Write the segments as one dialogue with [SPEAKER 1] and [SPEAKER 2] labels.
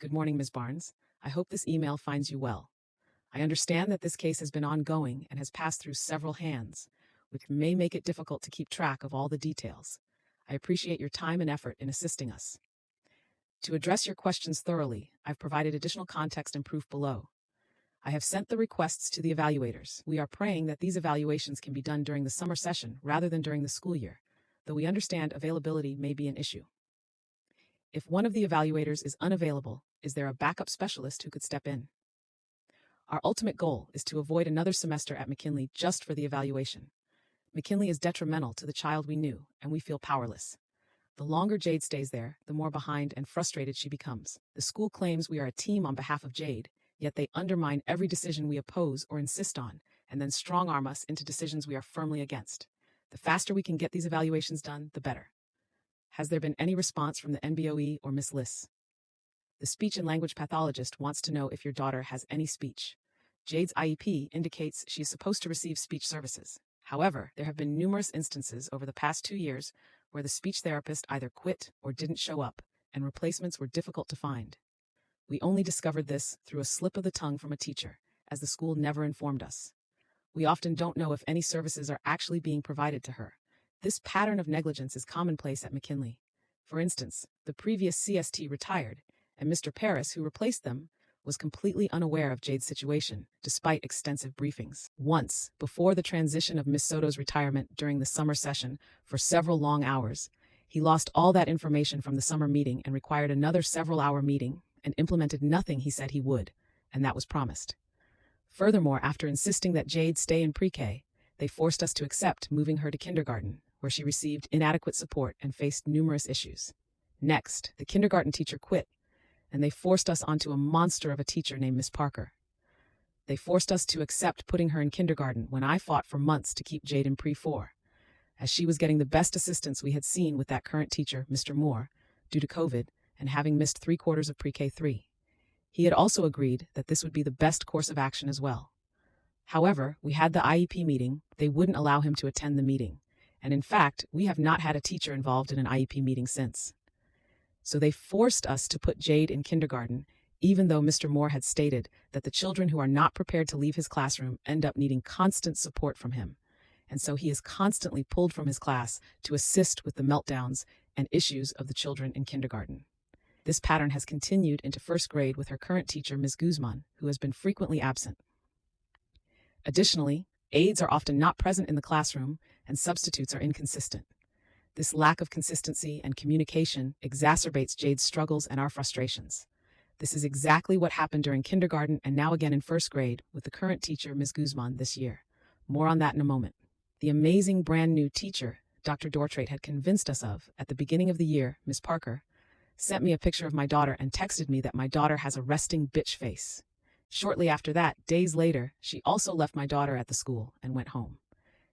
[SPEAKER 1] Good morning, Ms. Barnes. I hope this email finds you well. I understand that this case has been ongoing and has passed through several hands, which may make it difficult to keep track of all the details. I appreciate your time and effort in assisting us. To address your questions thoroughly, I've provided additional context and proof below. I have sent the requests to the evaluators. We are praying that these evaluations can be done during the summer session rather than during the school year, though we understand availability may be an issue. If one of the evaluators is unavailable, is there a backup specialist who could step in? Our ultimate goal is to avoid another semester at McKinley just for the evaluation. McKinley is detrimental to the child we knew, and we feel powerless. The longer Jade stays there, the more behind and frustrated she becomes. The school claims we are a team on behalf of Jade, yet they undermine every decision we oppose or insist on, and then strong-arm us into decisions we are firmly against. The faster we can get these evaluations done, the better. Has there been any response from the NBOE or Miss Liss? The speech and language pathologist wants to know if your daughter has any speech. Jade's IEP indicates she is supposed to receive speech services. However, there have been numerous instances over the past 2 years where the speech therapist either quit or didn't show up, and replacements were difficult to find. We only discovered this through a slip of the tongue from a teacher, as the school never informed us. We often don't know if any services are actually being provided to her. This pattern of negligence is commonplace at McKinley. For instance, the previous CST retired, and Mr. Paris, who replaced them, was completely unaware of Jade's situation, despite extensive briefings. Once, before the transition of Miss Soto's retirement during the summer session for several long hours, he lost all that information from the summer meeting and required another several-hour meeting and implemented nothing he said he would, and that was promised. Furthermore, after insisting that Jade stay in pre-K, they forced us to accept moving her to kindergarten, where she received inadequate support and faced numerous issues. Next, the kindergarten teacher quit, and they forced us onto a monster of a teacher named Miss Parker. They forced us to accept putting her in kindergarten when I fought for months to keep Jade in pre-4, as she was getting the best assistance we had seen with that current teacher, Mr. Moore, due to COVID and having missed 3/4 of pre-K 3. He had also agreed that this would be the best course of action as well. However, we had the IEP meeting, they wouldn't allow him to attend the meeting, and in fact, we have not had a teacher involved in an IEP meeting since. So they forced us to put Jade in kindergarten, even though Mr. Moore had stated that the children who are not prepared to leave his classroom end up needing constant support from him, and so he is constantly pulled from his class to assist with the meltdowns and issues of the children in kindergarten. This pattern has continued into first grade with her current teacher, Ms. Guzman, who has been frequently absent. Additionally, aides are often not present in the classroom, and substitutes are inconsistent. This lack of consistency and communication exacerbates Jade's struggles and our frustrations. This is exactly what happened during kindergarten and now again in first grade with the current teacher, Ms. Guzman, this year. More on that in a moment. The amazing brand new teacher Dr. Dortrait had convinced us of at the beginning of the year, Ms. Parker, sent me a picture of my daughter and texted me that my daughter has a resting bitch face. Shortly after that, days later, she also left my daughter at the school and went home.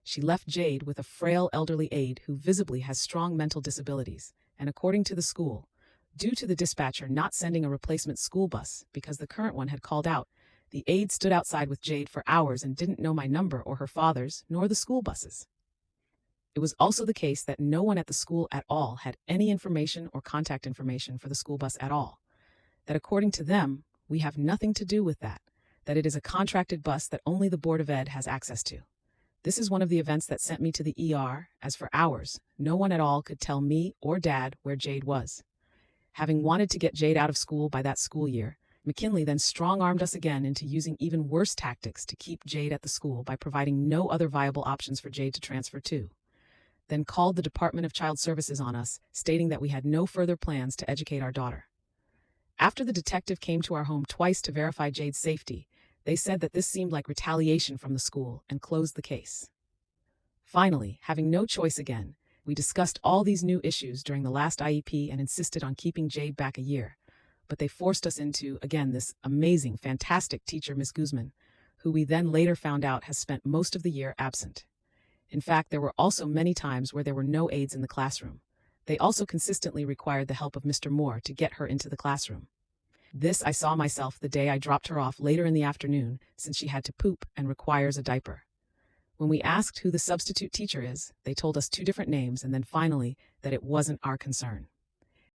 [SPEAKER 1] She left Jade with a frail elderly aide who visibly has strong mental disabilities, and according to the school, due to the dispatcher not sending a replacement school bus because the current one had called out, the aide stood outside with Jade for hours and didn't know my number or her father's, nor the school bus's. It was also the case that no one at the school at all had any information or contact information for the school bus at all. That according to them, we have nothing to do with that it is a contracted bus that only the Board of Ed has access to. This is one of the events that sent me to the ER, as for hours, no one at all could tell me or Dad where Jade was. Having wanted to get Jade out of school by that school year, McKinley then strong-armed us again into using even worse tactics to keep Jade at the school by providing no other viable options for Jade to transfer to. Then called the Department of Child Services on us, stating that we had no further plans to educate our daughter. After the detective came to our home twice to verify Jade's safety, they said that this seemed like retaliation from the school and closed the case. Finally, having no choice again, we discussed all these new issues during the last IEP and insisted on keeping Jade back a year, but they forced us into, again, this amazing, fantastic teacher, Ms. Guzman, who we then later found out has spent most of the year absent. In fact, there were also many times where there were no aides in the classroom. They also consistently required the help of Mr. Moore to get her into the classroom. This I saw myself the day I dropped her off later in the afternoon, since she had to poop and requires a diaper. When we asked who the substitute teacher is, they told us 2 different names and then finally that it wasn't our concern.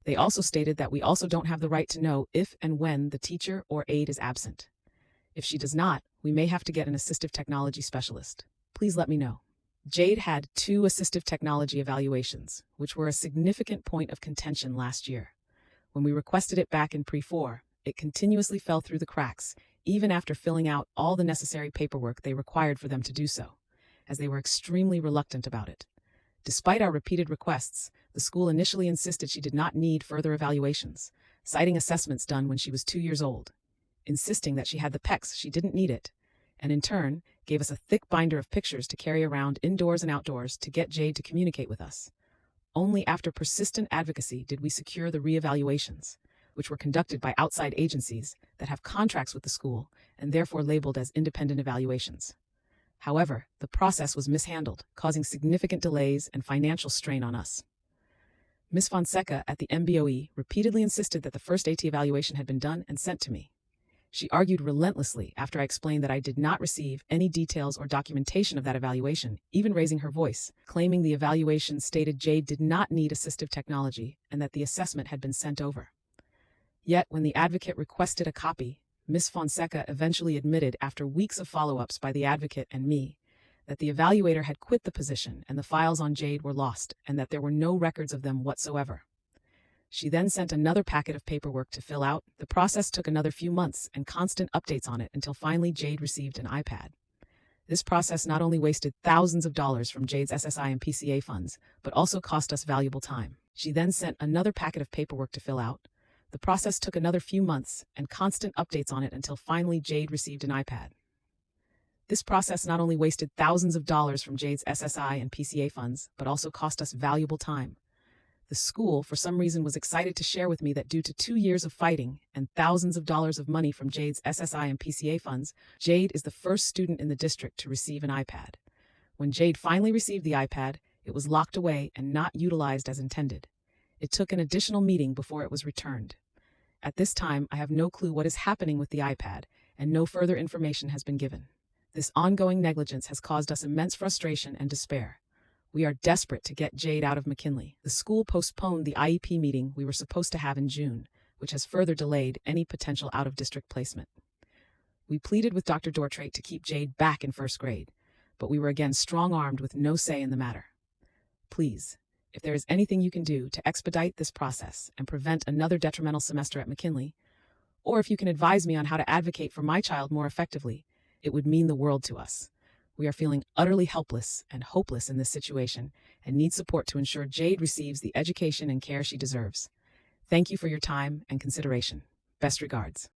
[SPEAKER 1] They also stated that we also don't have the right to know if and when the teacher or aide is absent. If she does not, we may have to get an assistive technology specialist. Please let me know. Jade had 2 assistive technology evaluations, which were a significant point of contention last year. When we requested it back in Pre-4, it continuously fell through the cracks, even after filling out all the necessary paperwork they required for them to do so, as they were extremely reluctant about it. Despite our repeated requests, the school initially insisted she did not need further evaluations, citing assessments done when she was 2 years old, insisting that she had the PECs, she didn't need it, and in turn, gave us a thick binder of pictures to carry around indoors and outdoors to get Jade to communicate with us. Only after persistent advocacy did we secure the reevaluations, which were conducted by outside agencies that have contracts with the school and therefore labeled as independent evaluations. However, the process was mishandled, causing significant delays and financial strain on us. Ms. Fonseca at the MBOE repeatedly insisted that the first AT evaluation had been done and sent to me. She argued relentlessly after I explained that I did not receive any details or documentation of that evaluation, even raising her voice, claiming the evaluation stated Jade did not need assistive technology and that the assessment had been sent over. Yet, when the advocate requested a copy, Ms. Fonseca eventually admitted after weeks of follow-ups by the advocate and me that the evaluator had quit the position and the files on Jade were lost and that there were no records of them whatsoever. She then sent another packet of paperwork to fill out. The process took another few months and constant updates on it until finally Jade received an iPad. This process not only wasted thousands of dollars from Jade's SSI and PCA funds, but also cost us valuable time. She then sent another packet of paperwork to fill out. The process took another few months and constant updates on it until finally Jade received an iPad. This process not only wasted thousands of dollars from Jade's SSI and PCA funds, but also cost us valuable time. The school, for some reason, was excited to share with me that due to 2 years of fighting and thousands of dollars of money from Jade's SSI and PCA funds, Jade is the first student in the district to receive an iPad. When Jade finally received the iPad, it was locked away and not utilized as intended. It took an additional meeting before it was returned. At this time, I have no clue what is happening with the iPad, and no further information has been given. This ongoing negligence has caused us immense frustration and despair. We are desperate to get Jade out of McKinley. The school postponed the IEP meeting we were supposed to have in June, which has further delayed any potential out-of-district placement. We pleaded with Dr. Dortrait to keep Jade back in first grade, but we were again strong-armed with no say in the matter. Please, if there is anything you can do to expedite this process and prevent another detrimental semester at McKinley, or if you can advise me on how to advocate for my child more effectively, it would mean the world to us. We are feeling utterly helpless and hopeless in this situation and need support to ensure Jade receives the education and care she deserves. Thank you for your time and consideration. Best regards.